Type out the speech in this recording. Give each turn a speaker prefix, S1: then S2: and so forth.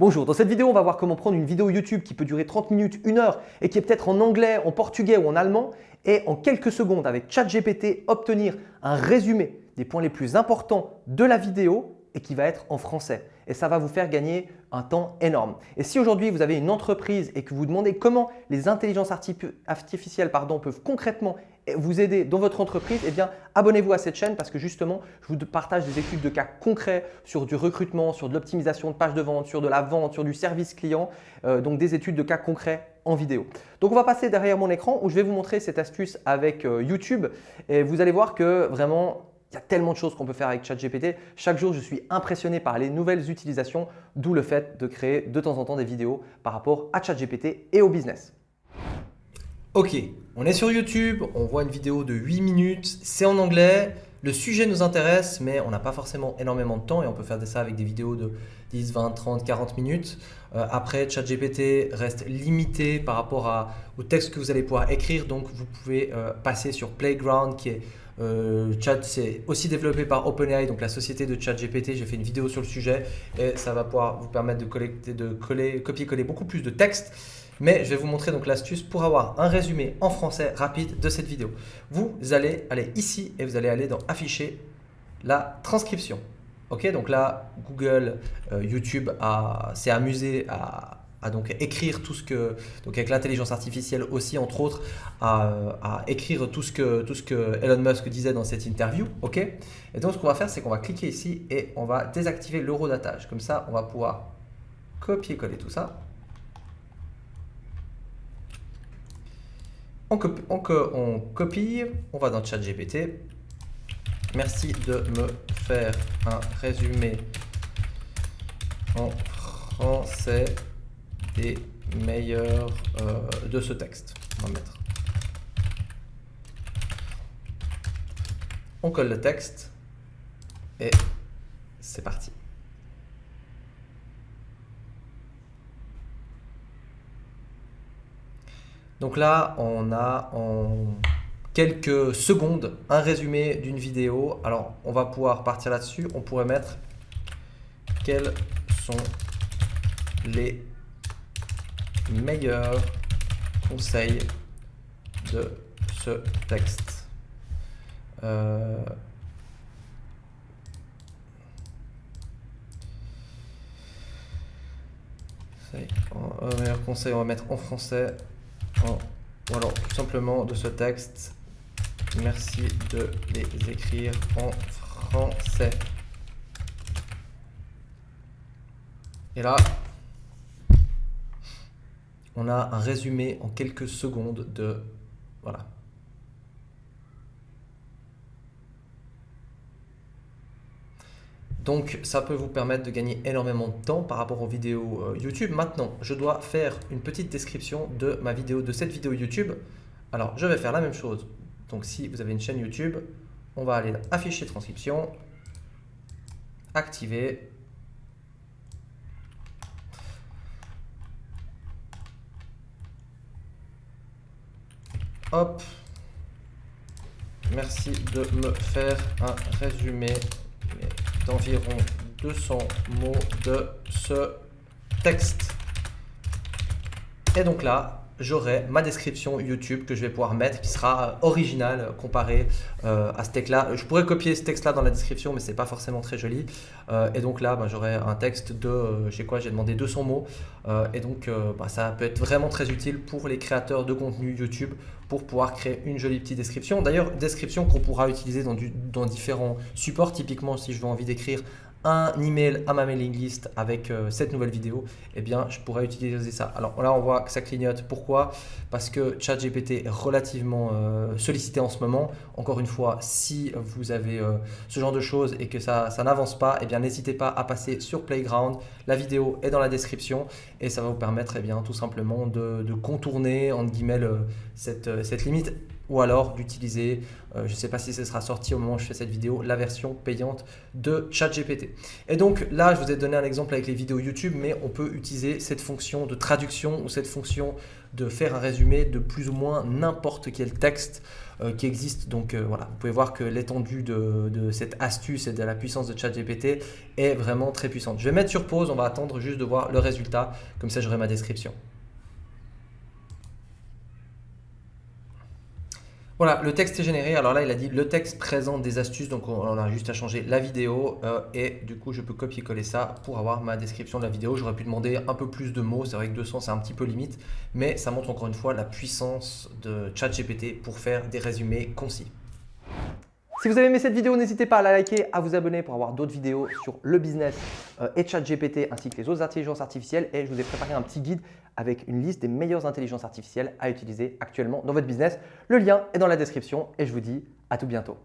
S1: Bonjour, dans cette vidéo, on va voir comment prendre une vidéo YouTube qui peut durer 30 minutes, 1 heure et qui est peut-être en anglais, en portugais ou en allemand et en quelques secondes avec ChatGPT obtenir un résumé des points les plus importants de la vidéo et qui va être en français. Et ça va vous faire gagner un temps énorme. Et si aujourd'hui vous avez une entreprise et que vous vous demandez comment les intelligences artificielles peuvent concrètement vous aider dans votre entreprise, eh bien abonnez-vous à cette chaîne parce que justement je vous partage des études de cas concrets sur du recrutement, sur de l'optimisation de pages de vente, sur de la vente, sur du service client, donc des études de cas concrets en vidéo. Donc on va passer derrière mon écran où je vais vous montrer cette astuce avec YouTube et vous allez voir que vraiment il y a tellement de choses qu'on peut faire avec ChatGPT. Chaque jour, je suis impressionné par les nouvelles utilisations, d'où le fait de créer de temps en temps des vidéos par rapport à ChatGPT et au business.
S2: Ok, on est sur YouTube, on voit une vidéo de 8 minutes, c'est en anglais, le sujet nous intéresse mais on n'a pas forcément énormément de temps et on peut faire ça avec des vidéos de 10, 20, 30, 40 minutes. Après, ChatGPT reste limité par rapport au texte que vous allez pouvoir écrire, donc vous pouvez passer sur Playground qui est c'est aussi développé par OpenAI, donc la société de ChatGPT. J'ai fait une vidéo sur le sujet et ça va pouvoir vous permettre de copier-coller beaucoup plus de texte. Mais je vais vous montrer donc l'astuce pour avoir un résumé en français rapide de cette vidéo. Vous allez aller ici et vous allez aller dans Afficher la transcription. Ok, donc là, Google, YouTube s'est amusé à donc écrire tout ce que, donc avec l'intelligence artificielle aussi entre autres, à écrire tout ce que Elon Musk disait dans cette interview, ok. Et donc ce qu'on va faire, c'est qu'on va cliquer ici et on va désactiver l'horodatage. Comme ça, on va pouvoir copier-coller tout ça. On copie, on va dans ChatGPT. Merci de me faire un résumé en français des meilleurs de ce texte. On va mettre. On colle le texte et c'est parti. Donc là, on a en quelques secondes un résumé d'une vidéo. Alors, on va pouvoir partir là-dessus. On pourrait mettre quels sont les meilleurs conseils de ce texte. Meilleur conseil, on va mettre en français. Ou alors tout simplement de ce texte. Merci de les écrire en français. Et là, on a un résumé en quelques secondes de... Voilà. Donc, ça peut vous permettre de gagner énormément de temps par rapport aux vidéos YouTube. Maintenant, je dois faire une petite description de ma vidéo, de cette vidéo YouTube. Alors, je vais faire la même chose. Donc, si vous avez une chaîne YouTube, on va aller dans Afficher transcription, activer. Hop. Merci de me faire un résumé d'environ 200 mots de ce texte. Et donc là, j'aurai ma description YouTube que je vais pouvoir mettre qui sera originale comparée à ce texte-là. Je pourrais copier ce texte-là dans la description, mais c'est pas forcément très joli. Et donc là, j'aurai un texte de, j'ai demandé 200 mots. Et donc, ça peut être vraiment très utile pour les créateurs de contenu YouTube pour pouvoir créer une jolie petite description. D'ailleurs, description qu'on pourra utiliser dans différents supports. Typiquement, si je veux envie d'écrire un email à ma mailing list avec cette nouvelle vidéo, eh bien, je pourrais utiliser ça. Alors là, on voit que ça clignote. Pourquoi? Parce que ChatGPT est relativement sollicité en ce moment. Encore une fois, si vous avez ce genre de choses et que ça n'avance pas, eh bien, n'hésitez pas à passer sur Playground. La vidéo est dans la description et ça va vous permettre tout simplement de contourner entre guillemets cette limite. ou alors d'utiliser, je ne sais pas si ce sera sorti au moment où je fais cette vidéo, la version payante de ChatGPT. Et donc là, je vous ai donné un exemple avec les vidéos YouTube, mais on peut utiliser cette fonction de traduction ou cette fonction de faire un résumé de plus ou moins n'importe quel texte qui existe. Donc voilà, vous pouvez voir que l'étendue de cette astuce et de la puissance de ChatGPT est vraiment très puissante. Je vais mettre sur pause, on va attendre juste de voir le résultat, comme ça j'aurai ma description. Voilà, le texte est généré. Alors là, il a dit le texte présente des astuces. Donc, on a juste à changer la vidéo. Et du coup, je peux copier-coller ça pour avoir ma description de la vidéo. J'aurais pu demander un peu plus de mots. C'est vrai que 200, c'est un petit peu limite. Mais ça montre encore une fois la puissance de ChatGPT pour faire des résumés concis.
S1: Si vous avez aimé cette vidéo, n'hésitez pas à la liker, à vous abonner pour avoir d'autres vidéos sur le business et ChatGPT ainsi que les autres intelligences artificielles. Et je vous ai préparé un petit guide avec une liste des meilleures intelligences artificielles à utiliser actuellement dans votre business. Le lien est dans la description et je vous dis à tout bientôt.